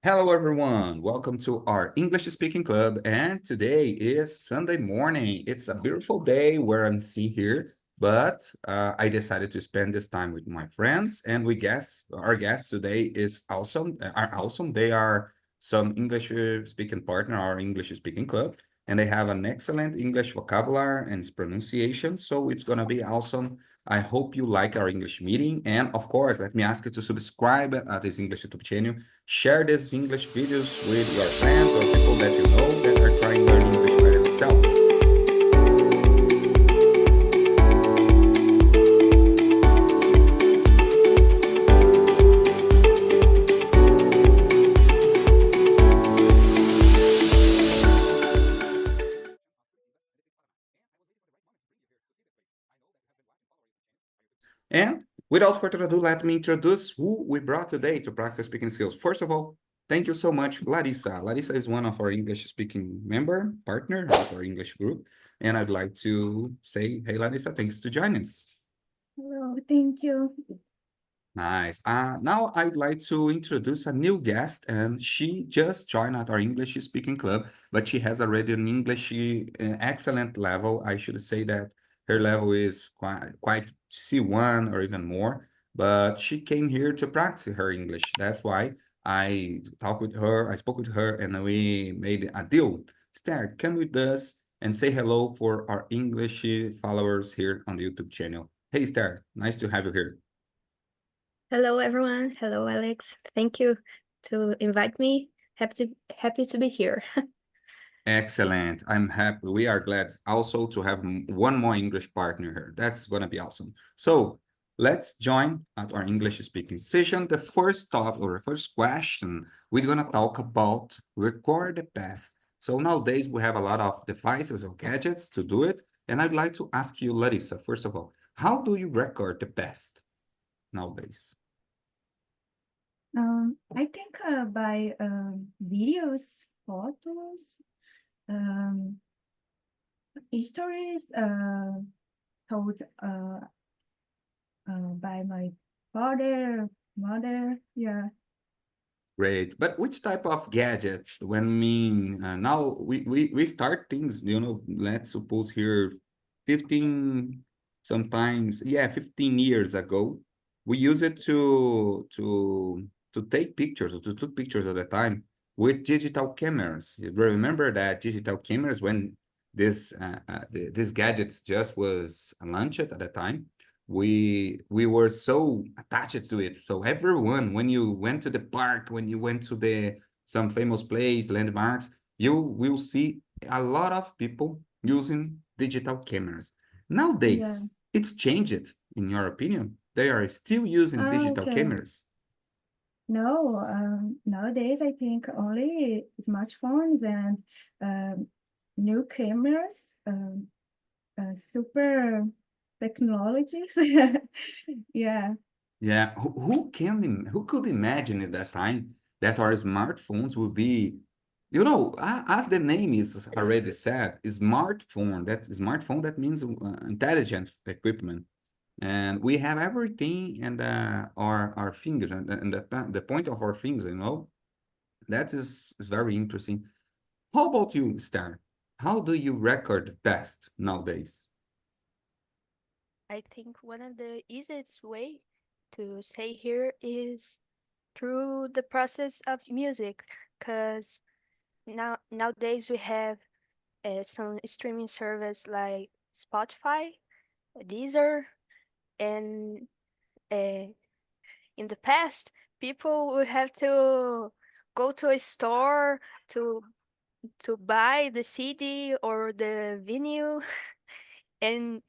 Hello, everyone. Welcome to our English speaking club. And today is Sunday morning. It's a beautiful day where I'm seeing here, but I decided to spend this time with my friends. And our guests today is awesome. Are awesome. They are some English speaking partner, our English speaking club, and they have an excellent English vocabulary and pronunciation. So it's gonna be awesome. I hope you like our English meeting. And of course, let me ask you to subscribe at this English YouTube channel. Share these English videos with your friends or people that you know that are trying to learn English by themselves. And without further ado, let me introduce who we brought today to practice speaking skills. First of all, thank you so much, Larissa. Larissa is one of our English speaking partner of our English group. And I'd like to say, hey, Larissa, thanks to join us. Hello, thank you. Nice. Now I'd like to introduce a new guest, and she just joined at our English speaking club, but she has already an English excellent level. I should say that her level is quite C1 or even more, but she came here to practice her English. That's why I spoke with her, and we made a deal. Esther, come with us and say hello for our English followers here on the YouTube channel. Hey, Esther, nice to have you here. Hello, everyone. Hello, Alex. Thank you to invite me. Happy to be here. Excellent. I'm happy. We are glad also to have one more English partner here. That's going to be awesome. So let's join at our English speaking session. The first topic or the first question, we're going to talk about record the past. So nowadays we have a lot of devices or gadgets to do it. And I'd like to ask you, Larissa, first of all, how do you record the past nowadays? I think by videos, photos, um, stories told by my father, mother. Yeah, Great. But which type of gadgets? When mean now we start things, let's suppose here 15 sometimes, yeah, 15 years ago, we use it to take pictures or to took pictures at the time with digital cameras. You remember that digital cameras when this gadgets just was launched at the time? We were so attached to it. So everyone, when you went to the park, when you went to the some famous place, landmarks, you will see a lot of people using digital cameras. yeah. Nowadays, it's changed, in your opinion. They are still using digital Okay. cameras. No, nowadays I think only smartphones and um, new cameras, super technologies. Yeah. Yeah, who could imagine at that time that our smartphones would be, as the name is already said, smartphone. That smartphone that means intelligent equipment, and we have everything and our fingers and the point of our fingers. That is very interesting. How about you, Star? How do you record best nowadays? I think one of the easiest way to say here is through the process of music, because nowadays we have some streaming service like Spotify, Deezer, and uh, in the past, people would have to go to a store to buy the CD or the vinyl, and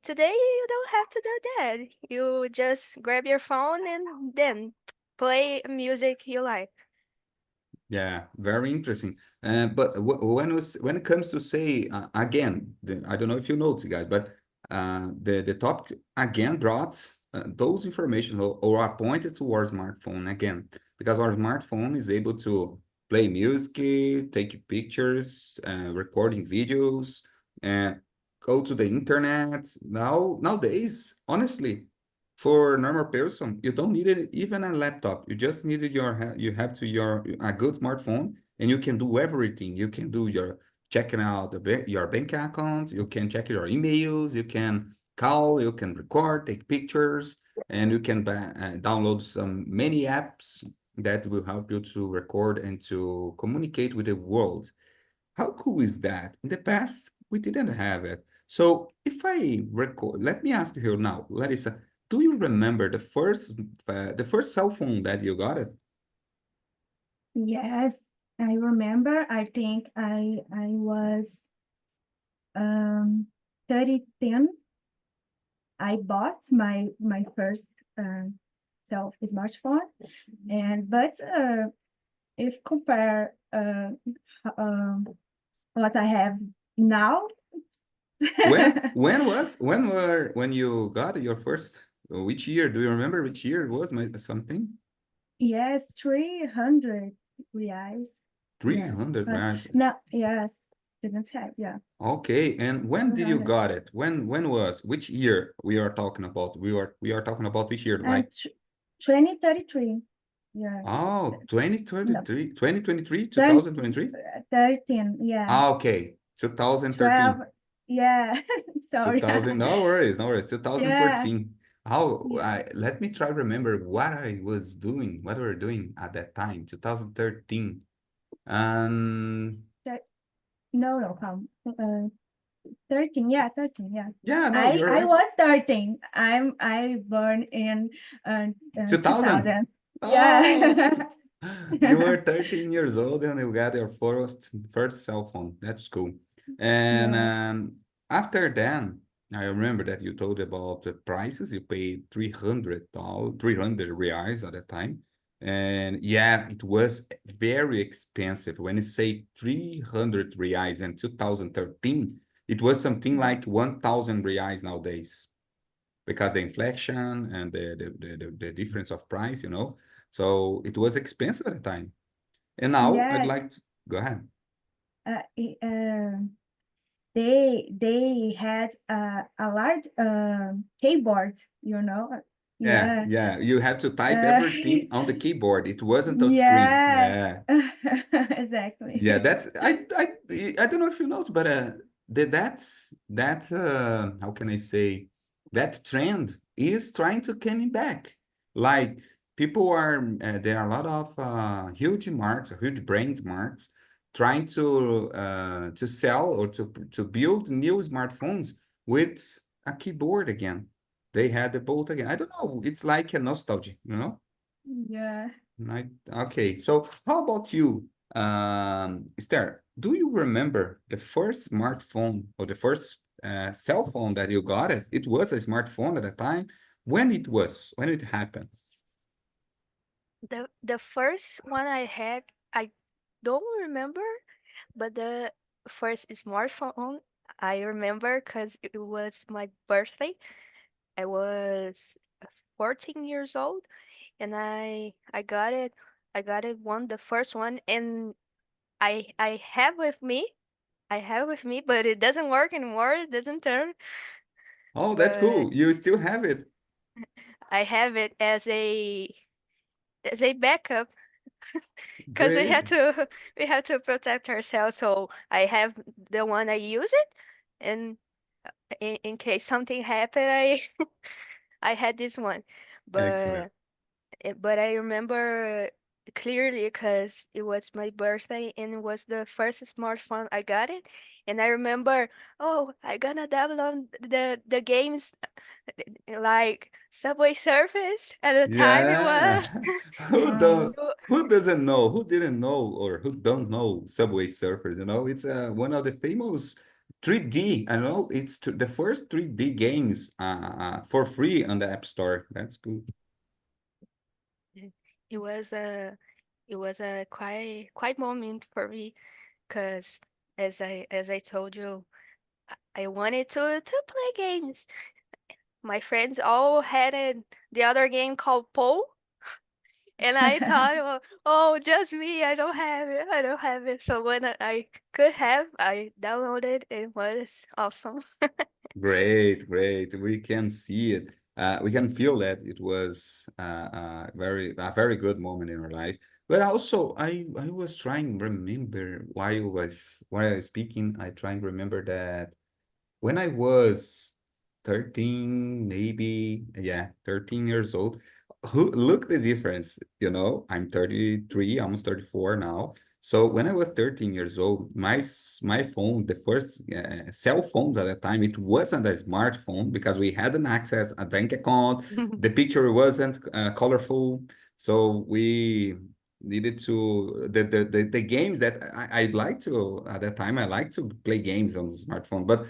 today you don't have to do that. You just grab your phone and then play music you like. Yeah, very interesting. But when it comes to say again, I don't know if you notice, guys, but the topic again brought those information or are pointed towards smartphone again because our smartphone is able to play music, take pictures, recording videos, and go to the internet. Nowadays, honestly. For a normal person, you don't need even a laptop. You just needed you have to your a good smartphone, and you can do everything. You can do your checking out your bank account. You can check your emails. You can call. You can record, take pictures, and you can download some many apps that will help you to record and to communicate with the world. How cool is that? In the past, we didn't have it. So if I record, let me ask you here now, Larissa, do you remember the first cell phone that you got it? Yes, I remember. I think I was 3010. I bought my first self smartphone, and but if compare what I have now, When you got your first, which year? Do you remember which year it was something? yes, 300 reais. Yeah, 300 but reais. no, yes, doesn't have, yeah, Okay, and when did you 300. got it? When was which year we are talking about? We are talking about which year? And Like 2033, yeah, oh, no, 2033, 2023, 13, 2023? 13, yeah, Ah, okay. 12, 2013. yeah, sorry, 2000, no worries, no worries. yeah, 2014. How yeah, let me try remember what I was doing, what we were doing at that time, 2013. Um, that- no, come, 13, yeah, 13, yeah. yeah, no, I you're I right. was 13. I born in 2000. 2000. Oh, Yeah. you were 13 years old and you got your first cell phone. That's cool. And Yeah. after then, I remember that you told about the prices. You paid $300, 300 reais at the time. And yeah, it was very expensive. When you say 300 reais in 2013, it was something Yeah. like 1,000 reais nowadays because the inflation and the difference of price, you know. So it was expensive at the time. And now I'd Yeah. like to go ahead. They had a large keyboard, you know. Yeah, Yeah. yeah. You had to type Uh, everything on the keyboard. It wasn't touch screen. yes. Yeah. Yeah, Exactly. that's I don't know if you know, but that's how can I say that trend is trying to coming back. Like people are there are a lot of huge marks, huge brand marks trying to sell or to build new smartphones with a keyboard again. They had the bolt again. I don't know. It's like a nostalgia, you know? Yeah. Okay, so how about you, Esther? Do you remember the first smartphone or the first cell phone that you got it? It was a smartphone at the time. When it happened? The first one I had, I don't remember, but the first smartphone I remember because it was my birthday. I was 14 years old, and I got it. I got it one, the first one, and I have with me. I have with me, but it doesn't work anymore. It doesn't turn. Oh, that's But cool. You still have it. I have it as a backup because Great. we have to protect ourselves. So I have the one I use it, and in case something happened, I I had this one. Excellent. But but I remember clearly because it was my birthday and it was the first smartphone I got it. And I remember, oh, I gonna download the games like Subway Surface at the time it was. Yeah. Who Wow. don't who doesn't know, who didn't know or who don't know Subway Surfers, you know? It's one of the famous 3D, I know it's the first 3D games for free on the App Store. That's cool. It was a quite moment for me because as I told you, I wanted to play games. My friends all had the other game called Pole, and I thought, oh, just me, I don't have it, I don't have it. So when I could have, I downloaded. It was awesome. Great, great. We can see it. we can feel that it was a very good moment in our life. But also, I was trying to remember while I was speaking, I trying to remember that when I was 13, maybe, yeah, 13 years old, look the difference, I'm 33, almost 34 now. So when I was 13 years old, my phone, the first cell phones at the time, it wasn't a smartphone because we hadn't access a bank account. The picture wasn't colorful. So we needed to the games that I like to at that time I like to play games on the smartphone, but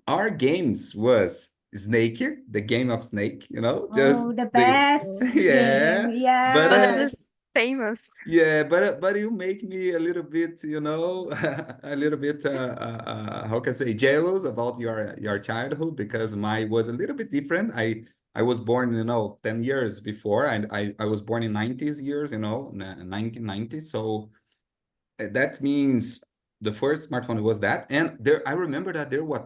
our games was Snake, the game of Snake, just Oh, the the best Oh, game. yeah, but one of Yeah. the famous. yeah, but you make me a little bit, a little bit how can I say jealous about your childhood because mine was a little bit different. I was born, 10 years before, and I was born in 90s years, 1990. So that means the first smartphone was that, and I remember that there were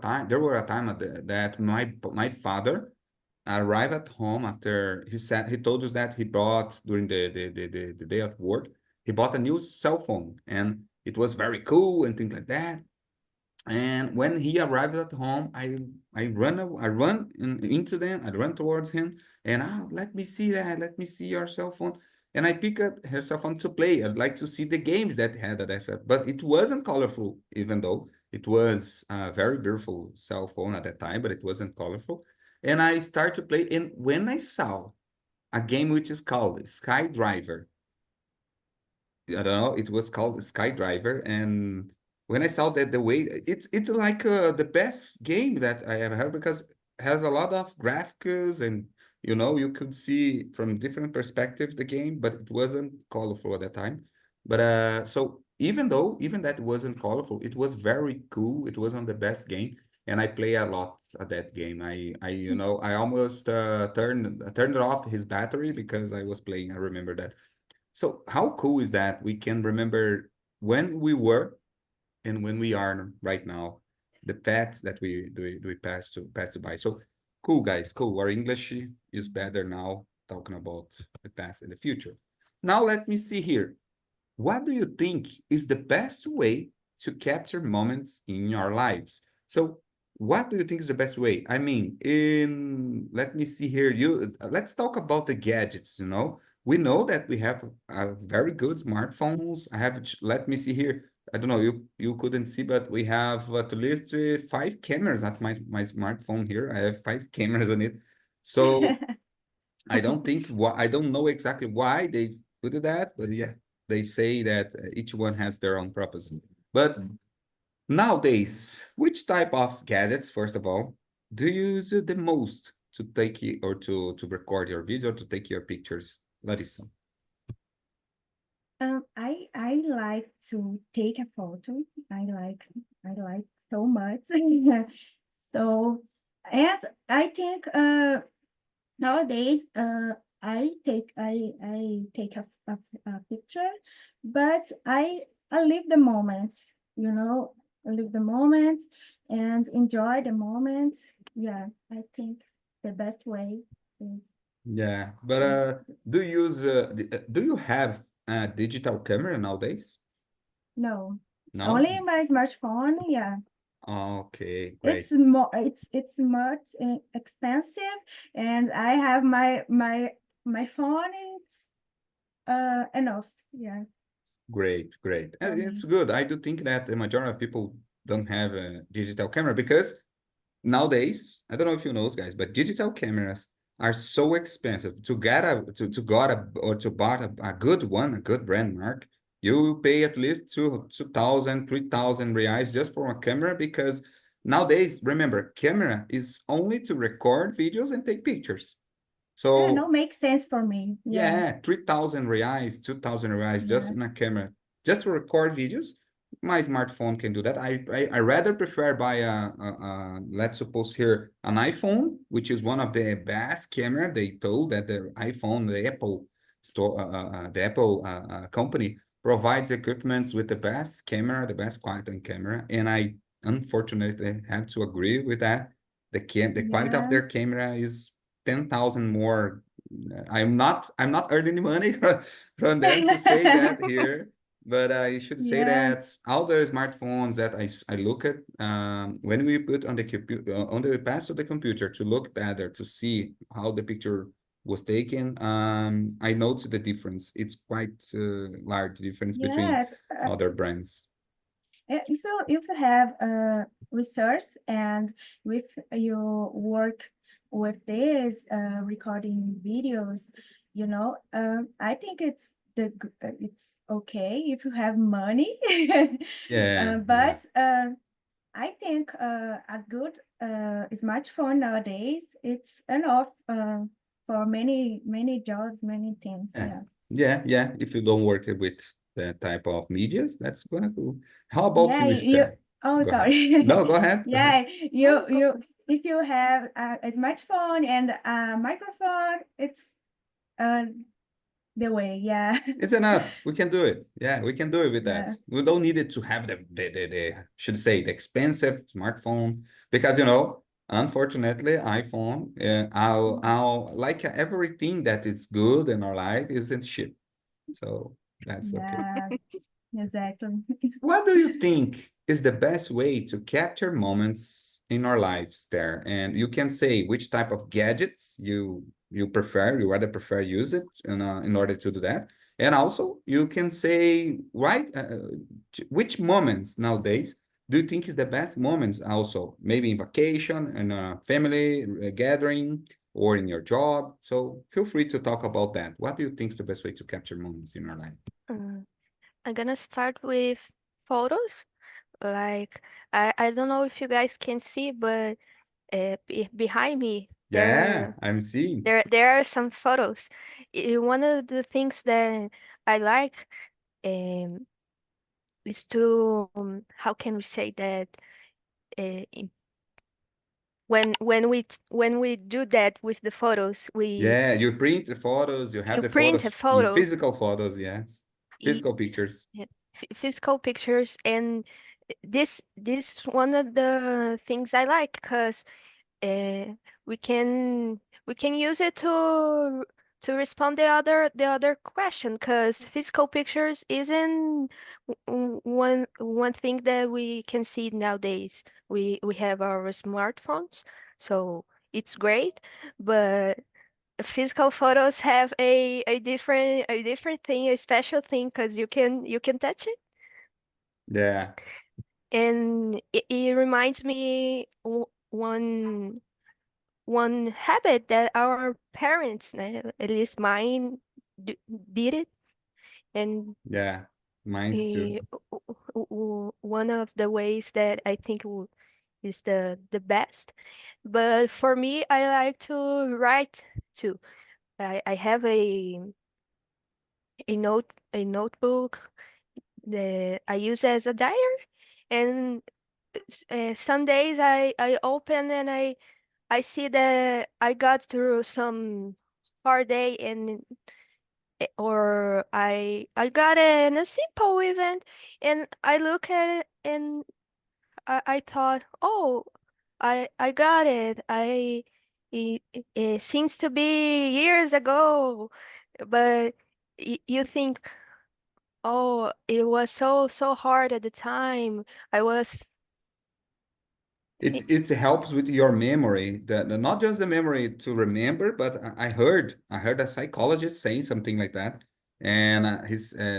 a time that my father arrived at home after he told us that he bought during the day at work, he bought a new cell phone and it was very cool and things like that. And when he arrived at home, into them. I run towards him, and let me see that. Let me see your cell phone. And I pick up her cell phone to play. I'd like to see the games that had that I said, but it wasn't colorful, even though it was a very beautiful cell phone at that time, but it wasn't colorful. And I start to play, and when I saw a game which is called Skydriver, I don't know, it was called Skydriver, and when I saw that the way it's like the best game that I ever had because it has a lot of graphics and you could see from different perspectives the game, but it wasn't colorful at that time. But so even that wasn't colorful, it was very cool. It was on the best game, and I play a lot at that game. I almost turned off his battery because I was playing. I remember that. So how cool is that we can remember when we were and when we are right now, the paths that we pass by. So cool, guys, cool. Our English is better now, talking about the past and the future. Now let me see here. What do you think is the best way to capture moments in your lives? So what do you think is the best way? I mean, let me see here. Let's talk about the gadgets, We know that we have very good smartphones. Let me see here. I don't know, you couldn't see, but we have at least 5 cameras at my smartphone here. I have 5 cameras on it. So I don't know exactly why they put that, but yeah, they say that each one has their own purpose. But nowadays, which type of gadgets, first of all, do you use the most to take or to record your video, to take your pictures, Larissa? I like to take a photo. I like so much. So, and I think nowadays I take a picture, but I live the moment, you know, I live the moment and enjoy the moment. Yeah, I think the best way is Yeah, but yeah. do you have a digital camera nowadays? No, No? only my smartphone. Yeah, Okay, great. it's much expensive, and I have my phone. It's enough. Yeah, Great, great. for It's me. good. I do think that the majority of people don't have a digital camera because nowadays, I don't know if you know, guys, but digital cameras are so expensive. To get a to got a or to buy a good one, a good brand mark, you will pay at least 2,000, 3,000 reais just for a camera because nowadays, remember, camera is only to record videos and take pictures. Yeah, So no, makes sense for me. Yeah, yeah, 3,000 reais, 2,000 reais just yeah, in a camera, just to record videos. My smartphone can do that. I rather prefer buy let's suppose here an iPhone, which is one of the best camera. They told that the iPhone, the Apple store, the Apple company provides equipments with the best camera, the best quality camera, and I unfortunately have to agree with that. The quality of yeah. their camera is 10,000 more. I'm not earning money from them to say that here, but I should say Yeah, that all the smartphones that I look at, when we put on the computer, on the pass to the computer to look better, to see how the picture was taken, I noticed the difference. It's quite large difference between yes. other brands. If you have research and if you work with this recording videos, I think it's okay if you have money. Yeah, yeah. But I think a good smartphone nowadays it's enough for many jobs, many things. Yeah, Yeah. yeah. If you don't work with that type of medias, that's gonna go. How about Yeah, you, you. Esther? Oh, Go ahead. sorry. No, go ahead. Go ahead. Yeah, you. If you have a smartphone and a microphone, it's uh the way. Yeah, It's enough. We can do it. Yeah, we can do it with that. yeah, We don't need it to have the should say the expensive smartphone because unfortunately, iPhone, I'll like everything that is good in our life isn't cheap. So that's okay. yeah, exactly. What do you think is the best way to capture moments in our lives there? And you can say which type of gadgets you prefer, you rather prefer use it in order to do that. And also you can say which moments nowadays do you think is the best moments also, maybe in vacation, in a family gathering, or in your job. So feel free to talk about that. What do you think is the best way to capture moments in our life? Mm, I'm gonna start with photos. Like I don't know if you guys can see, but behind me Yeah, I'm seeing. there are some photos. One of the things that I like um is to how can we say that in- when we do that with the photos, we Yeah, you print the photos, you have you the print a photos, you photo, physical photos, yes. y- Physical pictures. physical pictures, and this one of the things I like because uh, we can we can use it to respond the other question because physical pictures isn't one thing that we can see nowadays. We have our smartphones, so it's great, but physical photos have a different thing, a special thing because you can touch it, Yeah, and it reminds me one habit that our parents, at least mine, d did it, and yeah. Mine's too. eh, one of the ways that I think is the best. But for me, I like to write too. I have a notebook that I use as a diary, and some days I open and I see that I got through some hard day and or I got in a simple event and I look at it and I thought, oh, I got it. It seems to be years ago, but you think, oh, it was so hard at the time. I was It helps with your memory, not just the memory to remember, but I heard a psychologist saying something like that, and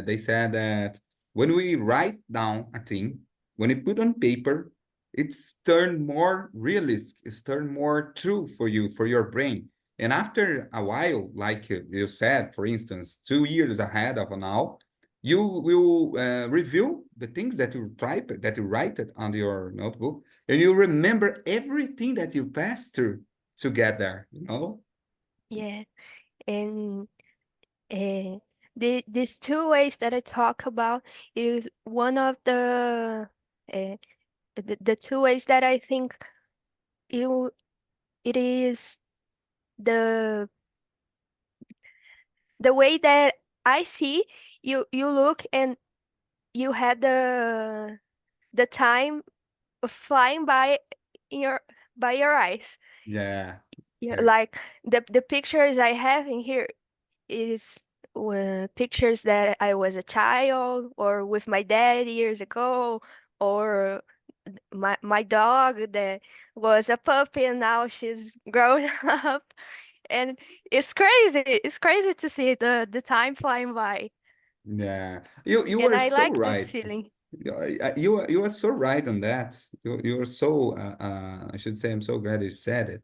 they said that when we write down a thing, when we put on paper, it's turned more realistic, it's turned more true for you, for your brain. And after a while, like you said, for instance, 2 years ahead of now, you will review the things that you type, that you write it on your notebook, and you remember everything that you passed through to get there. yeah, and uh, these two ways that I talk about is one of uh, the two ways that I think you it is the the way that I see you look and you had the time flying by in your by your eyes. Yeah, Yeah, Right. like the pictures I have in here is pictures that I was a child or with my dad years ago, or my dog that was a puppy and now she's grown up. And it's crazy. It's crazy to see the time flying by. Yeah, you And are I so like this right. feeling. You are so right on that. You are so I should say I'm so glad you said it.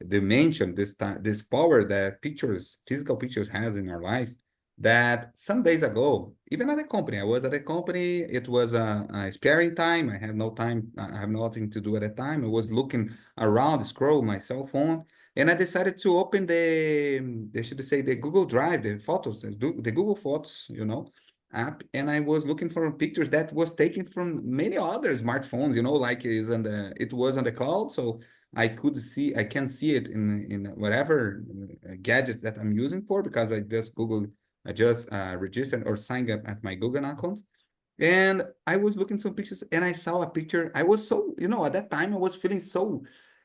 They mentioned this time this power that pictures, physical pictures has in our life. That some days ago, even at a company, I was at a company. It was a sparing time. I have no time. I have nothing to do at the time. I was looking around, scroll my cell phone, and I decided to open they should say the Google Drive, the photos, the Google Photos, app, and I was looking for pictures that was taken from many other smartphones, like it was on the cloud, so I can see it in whatever gadget that I'm using for because I just registered or signed up at my Google account. And I was looking some pictures and I saw a picture. I was so, at that time I was feeling so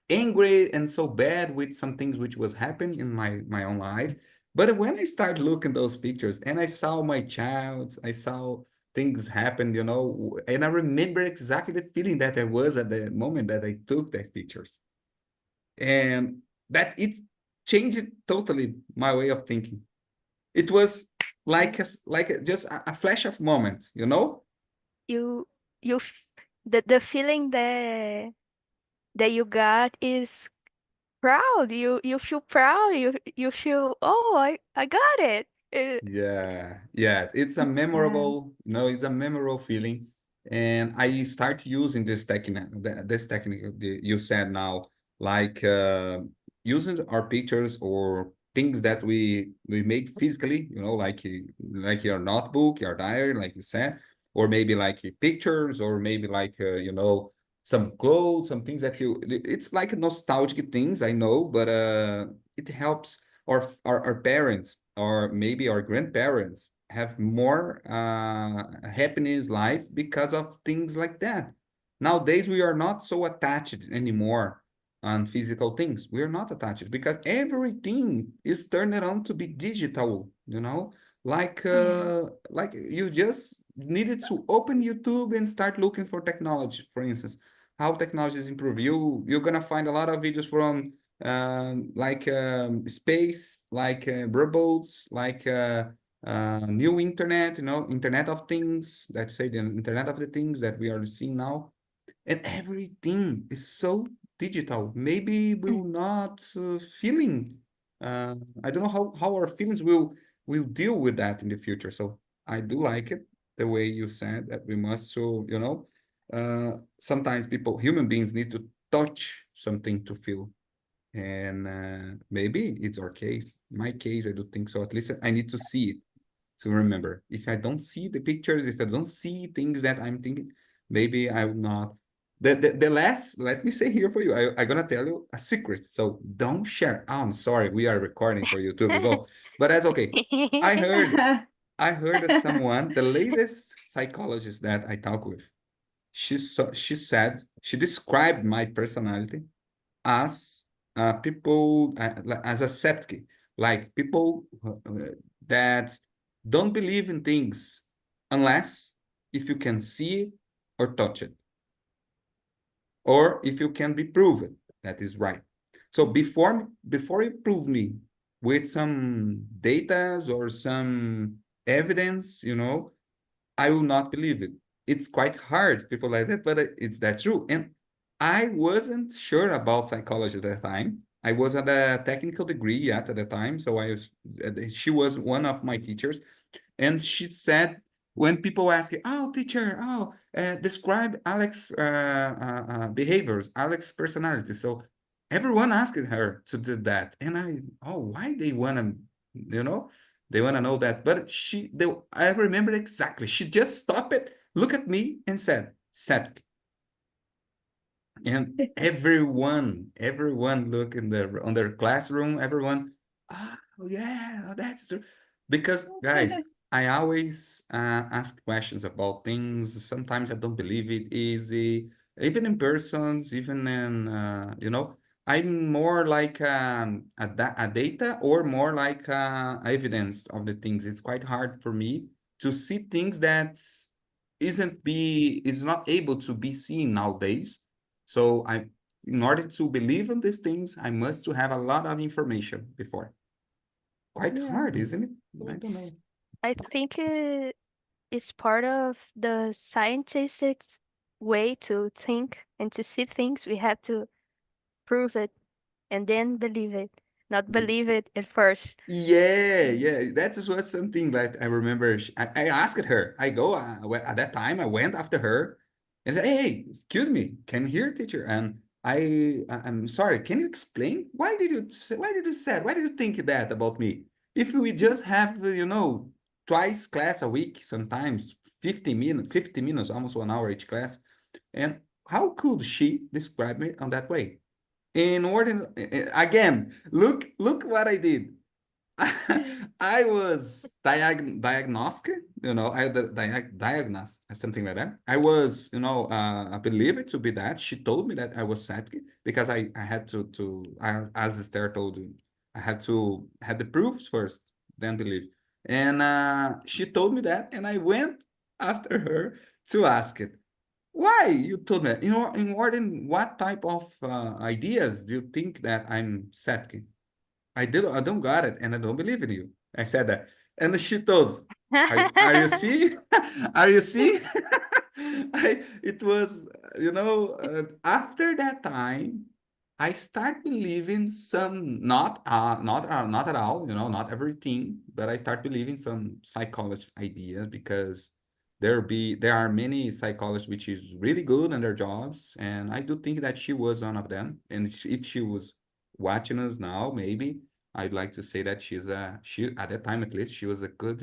angry and so bad with some things which was happening in my own life. But when I started looking those pictures and I saw my child, I saw things happen, and I remember exactly the feeling that I was at the moment that I took the pictures. And that it changed totally my way of thinking. It was just a flash of moment. You you f- the feeling that you got is proud. You feel proud. You feel, oh, I got it. Yeah, yes, it's a Yeah. memorable, it's a memorable feeling. And I start using this technique you said now, like using our pictures or things that we make physically, like your notebook, your diary, like you said, or maybe like pictures, or maybe like some clothes, some things that it's like nostalgic things, I know, but it helps our parents or maybe our grandparents have more happiness life because of things like that. Nowadays, we are not so attached anymore on physical things. We are not attached because everything is turned on to be digital, Yeah. like you just needed to open YouTube and start looking for technology, for instance, how technologies improve. You're gonna find a lot of videos from like space, like robots, like new internet, Internet of Things, let's say the Internet of the Things that we are seeing now. And everything is so digital. Maybe we will not feeling. I don't know how our feelings will deal with that in the future. So I do like it the way you said that we must. So sometimes human beings need to touch something to feel, and maybe it's our case. My case, I do think so. At least I need to see it to remember. If I don't see the pictures, if I don't see things that I'm thinking, maybe I will not. The last, let me say here for you, I'm gonna tell you a secret. So don't share. Oh, I'm sorry, we are recording for YouTube, go. But that's okay. I heard, I heard of someone, the latest psychologist that I talk with. She said she described my personality as people as a skeptic, like people that don't believe in things unless if you can see it or touch it, or if you can be proven that is right. So before you prove me with some datas or some evidence, I will not believe it. It's quite hard, people like that, but it's that true. And I wasn't sure about psychology at the time. I was at a technical degree yet at the time, so she was one of my teachers, and she said when people ask, "Oh, teacher, describe Alex behaviors, Alex personality." So everyone asked her to do that, and why they wanna, you know, they wanna know that. But I remember exactly. She just stopped it, looked at me, and said, "Septic." And everyone look in on their classroom, everyone, oh yeah, that's true. Because guys, I always ask questions about things. Sometimes I don't believe it easy, even in persons, even in I'm more like a data or more like evidence of the things. It's quite hard for me to see things that is not able to be seen nowadays. So in order to believe in these things, I must to have a lot of information before. Quite Yeah. hard, isn't it? I don't It's, know. I think it is part of the scientific way to think and to see things. We have to prove it and then believe it, not believe it at first. Yeah, Mm. yeah, that was something that I remember. I asked her. I go at that time. I went after her and said, "Hey, excuse me, come here, teacher." And I'm sorry. Can you explain why did you think that about me? If we just have twice class a week, sometimes 50 minutes, almost 1 hour each class, and how could she describe me on that way? In order, again, look what I did. I was diagnostic, I diagnosed something like that. I was, I believe it to be that. She told me that I was septic because I had as Esther told you, I had to had the proofs first, then believe. And she told me that, and I went after her to ask it. Why you told me? In more than what type of ideas do you think that I'm septic? I don't got it, and I don't believe in you. I said that. And she told, are you seeing? Are you seeing? It was, after that time, I start believing some, not at all, not everything, but I start believing some psychologist ideas because there are many psychologists which is really good in their jobs, and I do think that she was one of them. And if she was watching us now, maybe I'd like to say that she at that time at least she was a good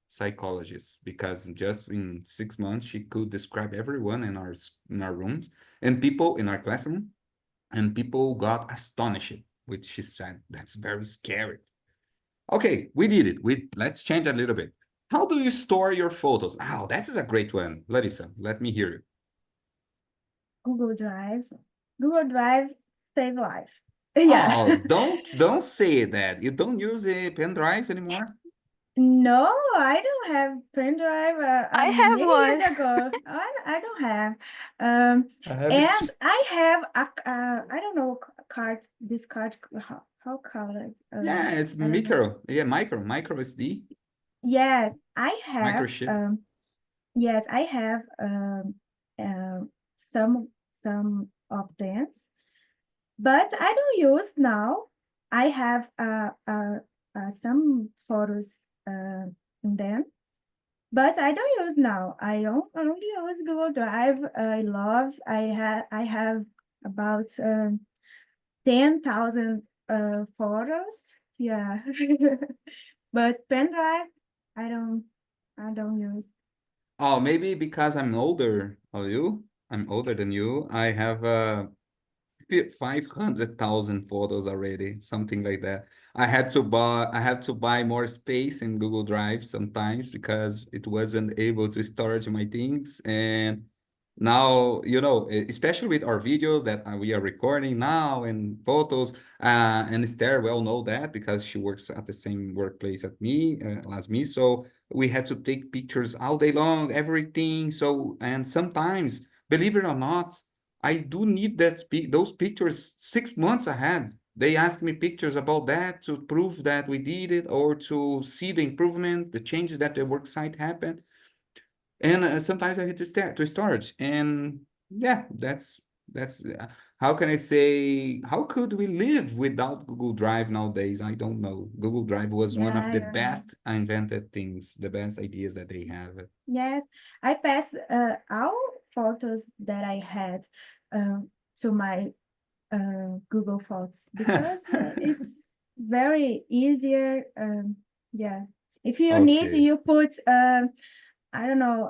psychologist because just in 6 months she could describe everyone in our rooms and people in our classroom, and people got astonished, which she said that's very scary. Okay, we did it. Let's change a little bit. How do you store your photos? Oh, that is a great one, Larissa. Let me hear you. Google Drive. Google Drive save lives. Yeah. Oh, don't say that. You don't use pen drives anymore. No, I don't have pen drive. I have Many one. years ago, I don't have. Um, I have it. and I have I don't know card. This card, how call it? Yeah, it's I don't know. micro. Yeah, micro SD, Yes, I have. microchip. Yes, I have. Some of them, but I don't use now. I have some photos in them. But I don't use now. I don't only use Google Drive. I have about 10,000 photos. Yeah. But pen drive, I don't I don't use. Oh, maybe because I'm older or you. I'm older than you. I have 500,000 photos already, something like that. I had to buy more space in Google Drive sometimes because it wasn't able to storage my things. And now, especially with our videos that we are recording now and photos, and Esther well know that because she works at the same workplace as me. So we had to take pictures all day long, everything. So, and sometimes, believe it or not, I do need those pictures 6 months ahead. They ask me pictures about that to prove that we did it or to see the improvement, the changes that the work site happened. And sometimes I hit to storage. And yeah, that's how can I say, how could we live without Google Drive nowadays? I don't know. Google Drive was one of Yeah, the yeah, yeah. best invented things, the best ideas that they have. Yes, I pass all photos that I had to my Google Photos because it's very easier. Yeah, if you need, Okay. you put I don't know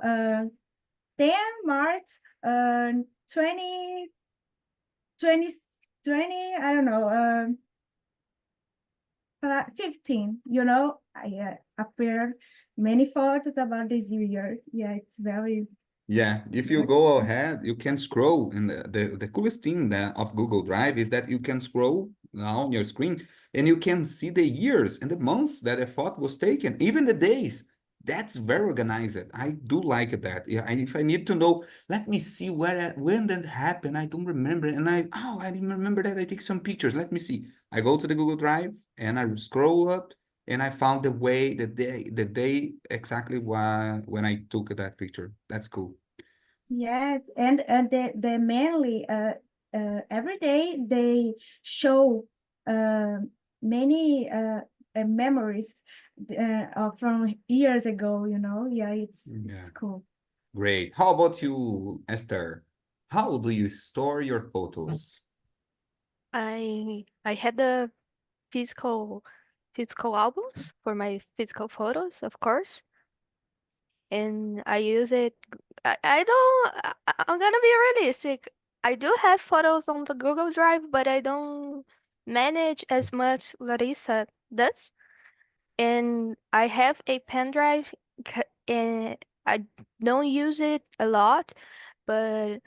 10 March 20 20 20. I don't know 15. I appear many photos about this year. Yeah, it's very. Yeah, if you go ahead, you can scroll. And the coolest thing of Google Drive is that you can scroll on your screen and you can see the years and the months that a photo was taken, even the days. That's very organized. I do like that. Yeah, if I need to know, let me see when that happened. I don't remember. And I didn't remember that I take some pictures. Let me see. I go to the Google Drive and I scroll up and I found the day exactly when I took that picture. That's cool. Yes, and they mainly every day they show uh, many memories from years ago, you know. Yeah, Yeah, it's cool. great. How about you, Esther? How do you store your photos? I had the physical albums for my physical photos, of course, and I use it. I don't. I'm gonna be realistic. I do have photos on the Google Drive, but I don't manage as much Larissa does. And I have a pen drive, and I don't use it a lot, but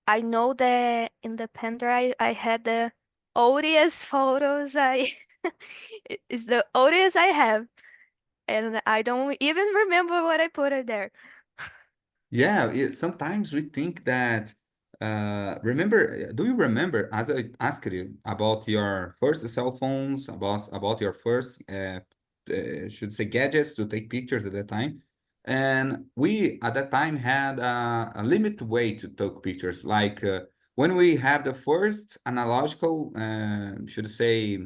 I know that in the pen drive I had the oldest photos I it's the oldest I have, and I don't even remember what I put it there. Yeah, sometimes we think that, remember, do you remember, as I asked you about your first cell phones, about your first, should say gadgets to take pictures at that time? And we, at that time, had a limited way to take pictures. Like when we had the first analogical, should say,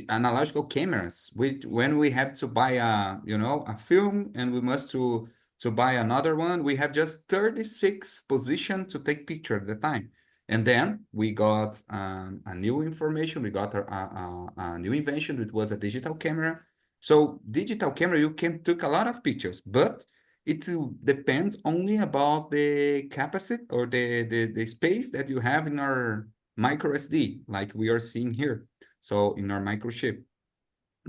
analogical cameras. When we have to buy a film and we must to buy another one, we have just 36 position to take picture at the time. And then we got a new information. We got a new invention, which was a digital camera. So digital camera, you can take a lot of pictures, but it depends only about the capacity or the space that you have in our micro SD, like we are seeing here. So in our microchip,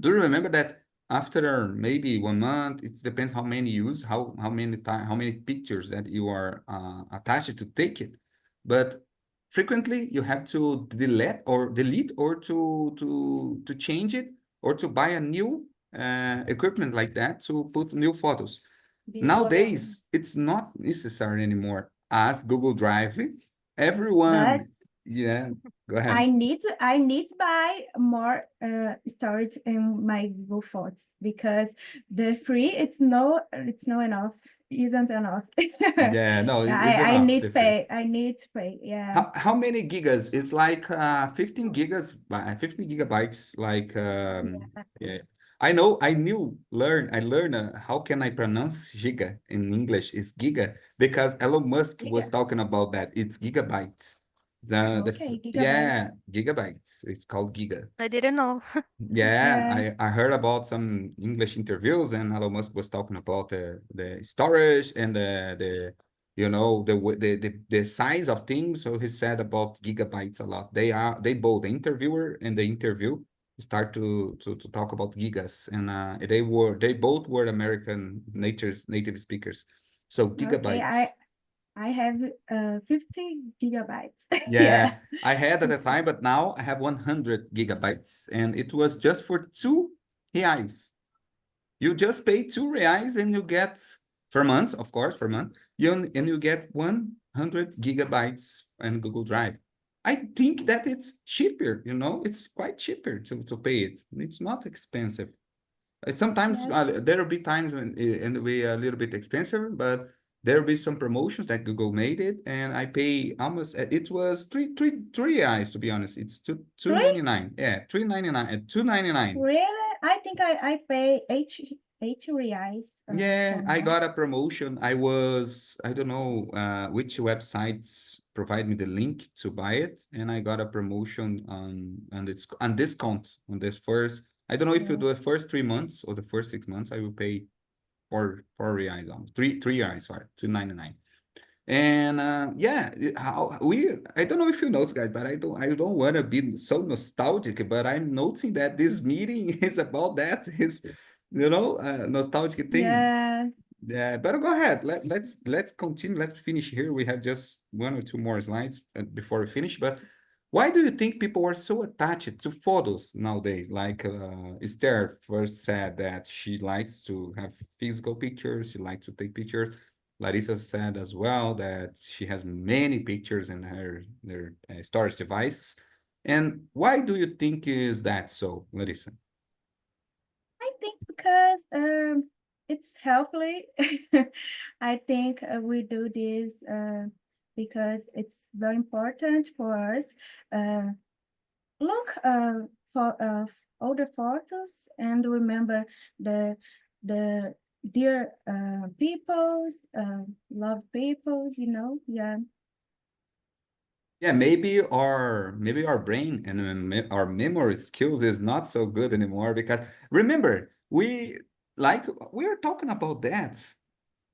do you remember that after maybe 1 month, it depends how many use, how many time, how many pictures that you are attached to take it, but frequently you have to delete or to change it or to buy a new equipment like that to put new photos. Digital. Nowadays, it's not necessary anymore. As Google Drive, But everyone, yeah, go ahead. I need to buy more storage in my Google Photos because the free it's no enough, isn't enough. Yeah, no, it's I enough, need to definitely. pay. I need to pay. Yeah. How many gigas? It's like 15 gigas, 15 gigabytes. Like yeah, I learned how can I pronounce giga in English is giga because Elon Musk was Giga. talking about that. It's gigabytes. Okay, gigabytes. Yeah, gigabytes. It's called giga. I didn't know. Yeah, Yeah. I heard about some English interviews and Elon Musk was talking about the storage and the size of things. So he said about gigabytes a lot. They both the interviewer and the interview start to talk about gigas and they both were American native speakers. So Okay, gigabytes. I have 50 gigabytes. Yeah. Yeah, I had at the time, but now I have 100 gigabytes, and it was just for 2 reais. You just pay 2 reais, and you get for months, of course, per month. You get 100 gigabytes and Google Drive. I think that it's cheaper. It's quite cheaper to pay it. It's not expensive. Sometimes Yes. there will be times when it will be a little bit expensive, but there will be some promotions that Google made it, and I pay almost. It was three eyes to be honest. It's two Three? 99. Yeah, 3.99 and 2.99. Really? I think I pay 80 reais Yeah, per I month. got a promotion. I don't know which websites provide me the link to buy it, and I got a promotion on this on discount on this first. I don't know if you Yeah. do the first 3 months or the first 6 months. I will pay four reais on three reais, sorry, 2.99. And yeah, how we I don't know if you notice, guys, but I don't want to be so nostalgic, but I'm noticing that this meeting is about that is nostalgic things. Yes. Yeah, but go ahead. Let's continue. Let's finish here. We have just one or two more slides before we finish. But why do you think people are so attached to photos nowadays? Like Esther first said that she likes to have physical pictures. She likes to take pictures. Larissa said as well that she has many pictures in her storage device. And why do you think is that so, Larissa? I think because it's healthy. I think we do this because it's very important for us. Uh, look for older photos and remember the dear peoples, love peoples. Yeah. Yeah, maybe our brain and our memory skills is not so good anymore because remember we are talking about that.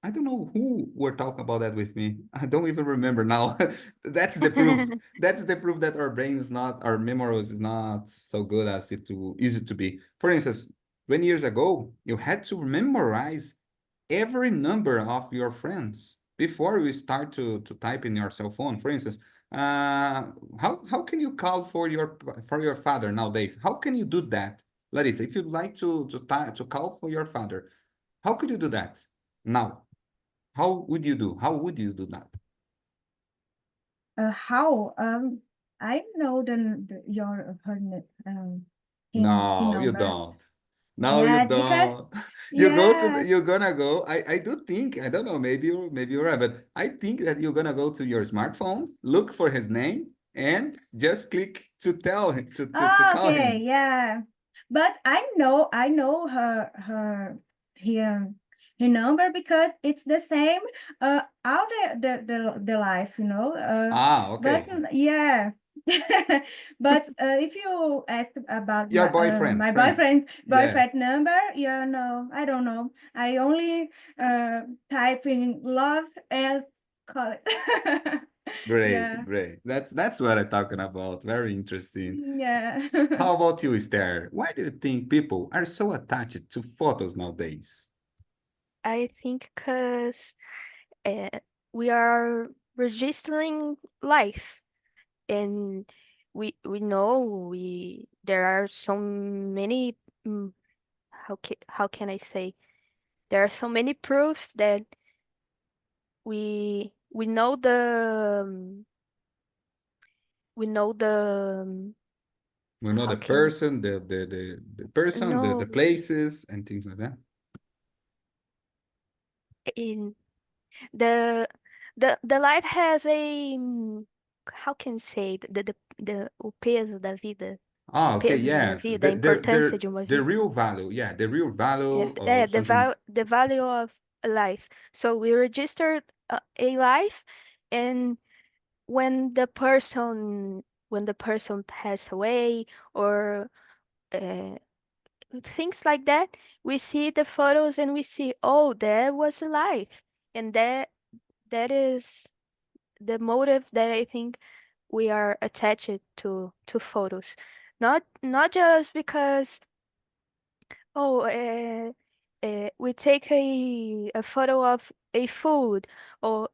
I don't know who were talking about that with me. I don't even remember now. That's the proof. That's the proof that our memory is not so good as it used to be. For instance, 20 years ago, you had to memorize every number of your friends before you start to type in your cell phone. For instance, how can you call for your father nowadays? How can you do that, Larissa? If you'd like to call for your father, how could you do that now? How would you do? How would you do that? How I know your her him No, you number. don't. No, you Yes, because don't. yeah. You're gonna go. I do think, I don't know, maybe you're right, but I think that you're gonna go to your smartphone, look for his name, and just click to tell him to Oh, call okay, him. yeah. But I know her her number because it's the same all the life, Ah, but okay. yeah. But if you asked about Your boyfriend, my friends. Yeah, boyfriend number, yeah, no, I don't know. I only type in love and call it. great, Yeah. great. That's what I'm talking about. Very interesting. Yeah. How about you, Esther? Why do you think people are so attached to photos nowadays? I think because uh, we are registering life, and we know we there are so many. mm, how can I say? There are so many proofs that we know the We know how the can person, the person, the no places, and things like that. in the the life has a how can I say o peso da vida, o Ah, okay, peso de uma yes. vida, a importância de uma The vida. real value, yeah, the real Yeah, value of something. the value of a life. So we registered a life, and when the person when the person pass away or uh, things like that, we see the photos and we see, oh, there was a life, and that is the motive that I think we are attached to photos, not just because oh we take a photo of a food or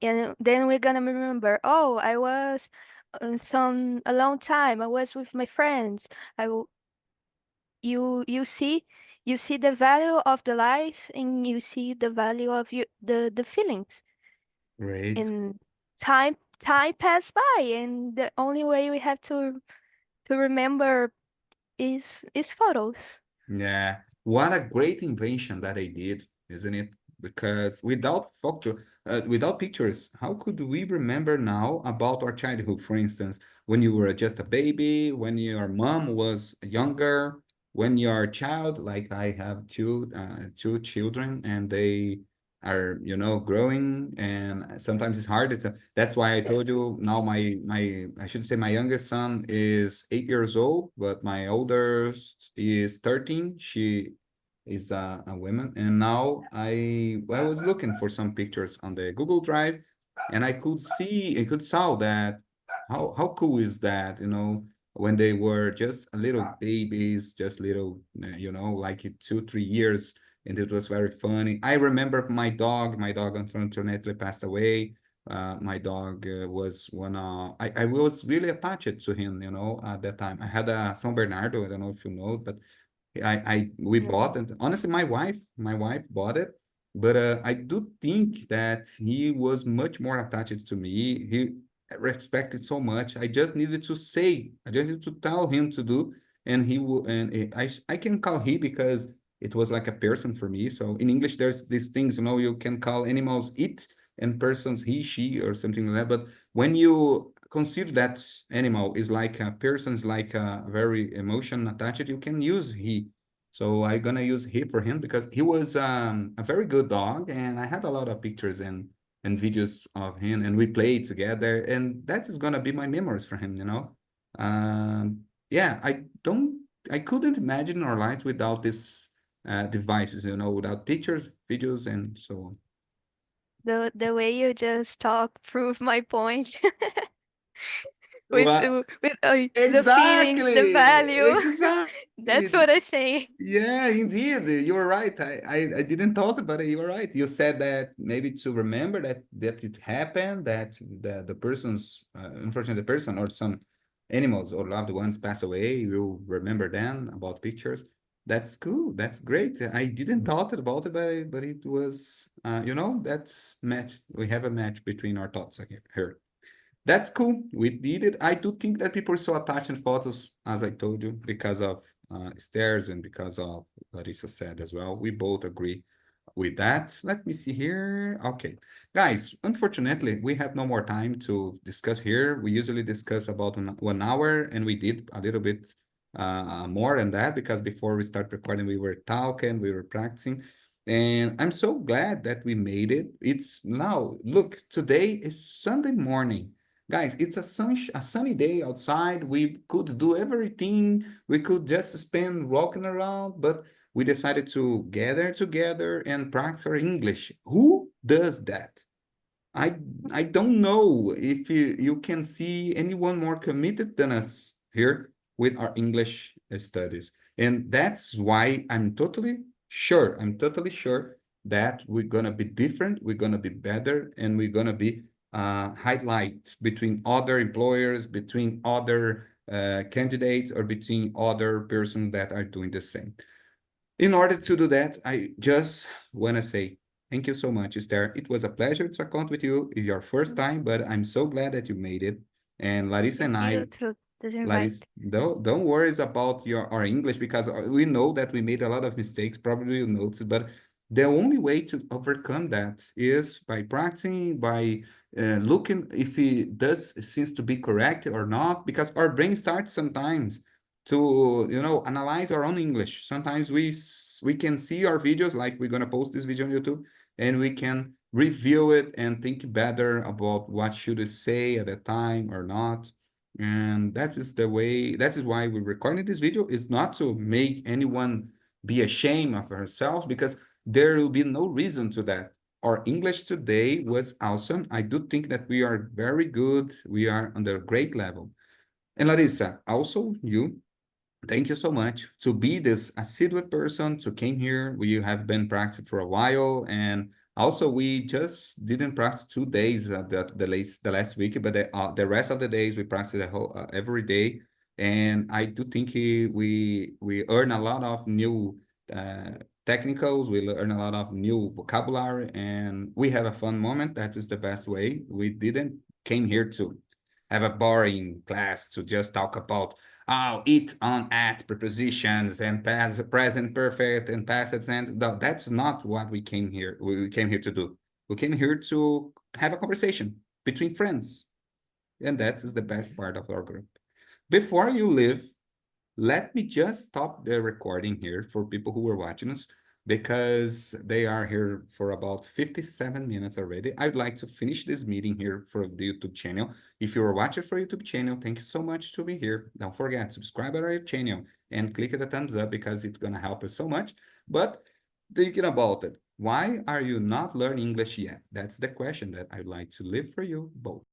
and then we're gonna remember, oh, I was some a long time I was with my friends. I will you see the value of the life, and you see the value of the feelings, Great. and time passed by, and the only way we have to remember is photos. Yeah, what a great invention that they did, isn't it? Because without pictures, how could we remember now about our childhood? For instance, when you were just a baby, when your mom was younger, when you're a child, like I have two children, and they are, growing, and sometimes it's hard. That's why I told you now my I should say my youngest son is 8 years old, but my oldest is 13. She is a woman, and now I was looking for some pictures on the Google Drive, and I could saw that how cool is that, when they were just little babies, just little, like 2, 3 years, and it was very funny. I remember my dog unfortunately passed away. My dog was I was really attached to him, at that time. I had a San Bernardo, I don't know if you know, but we bought it. Honestly, my wife bought it, but I do think that he was much more attached to me. He respected so much. I just needed to tell him to do, and he will. And I can call he because it was like a person for me. So in English, there's these things, you can call animals it and persons he, she, or something like that. But when you consider that animal is like a person, is like a very emotion attached, you can use he. So I'm gonna use he for him because he was a very good dog, and I had a lot of pictures and videos of him, and we played together, and that is gonna be my memories for him. Yeah, I couldn't imagine our lives without these devices, without pictures, videos, and so on. The way you just talk prove my point. Well, With the feelings, the exactly, value. That's exactly. what I think. Yeah, indeed, you were right. I didn't thought about it. You were right. You said that maybe to remember that it happened, that the person's unfortunately the person or some animals or loved ones passed away. You remember then about pictures. That's cool. That's great. I didn't thought about it, but it was that's match. We have a match between our thoughts here. That's cool. We did it. I do think that people are so attached in photos, as I told you, because of stairs and because of Larissa said as well. We both agree with that. Let me see here. Okay, guys, unfortunately, we have no more time to discuss here. We usually discuss about 1 hour, and we did a little bit more than that because before we start recording, we were talking, we were practicing. And I'm so glad that we made it. It's now, look, today is Sunday morning. Guys, it's a sunny day outside. We could do everything. We could just spend walking around, but we decided to gather together and practice our English. Who does that? I I don't know if you can see anyone more committed than us here with our English studies. And that's why I'm totally sure that we're gonna be different, we're gonna be better, and we're gonna be highlight between other employers, between other candidates, or between other persons that are doing the same. In order to do that, I just want to say thank you so much, Esther. It was a pleasure to account with you. It's your first time, but I'm so glad that you made it. And Larissa and Thank you I, to this invite. Larissa, don't worry about our English because we know that we made a lot of mistakes. Probably you noticed, but the only way to overcome that is by practicing, by looking if it does seems to be correct or not, because our brain starts sometimes to analyze our own English. Sometimes we can see our videos, like we're gonna post this video on YouTube, and we can review it and think better about what should I say at the time or not. And that is why we're recording this video, is not to make anyone be ashamed of herself, because there will be no reason to that. Our English today was awesome. I do think that we are very good. We are on a great level. And Larissa, also you, thank you so much to be this assiduous person to came here. We have been practicing for a while, and also we just didn't practice 2 days the last week, but the rest of the days we practice the whole every day. And I do think we earn a lot of new technicals. We learn a lot of new vocabulary, and we have a fun moment. That is the best way. We didn't came here to have a boring class to just talk about it, on, at, prepositions, and past, present perfect, and past tense. No, that's not what we came here. We came here to do. We came here to have a conversation between friends, and that is the best part of our group. Before you leave, let me just stop the recording here for people who are watching us, because they are here for about 57 minutes already. I'd like to finish this meeting here for the YouTube channel. If you are watching for YouTube channel, thank you so much to be here. Don't forget, subscribe to our channel and click the thumbs up because it's gonna help us so much. But thinking about it, why are you not learning English yet? That's the question that I'd like to leave for you both.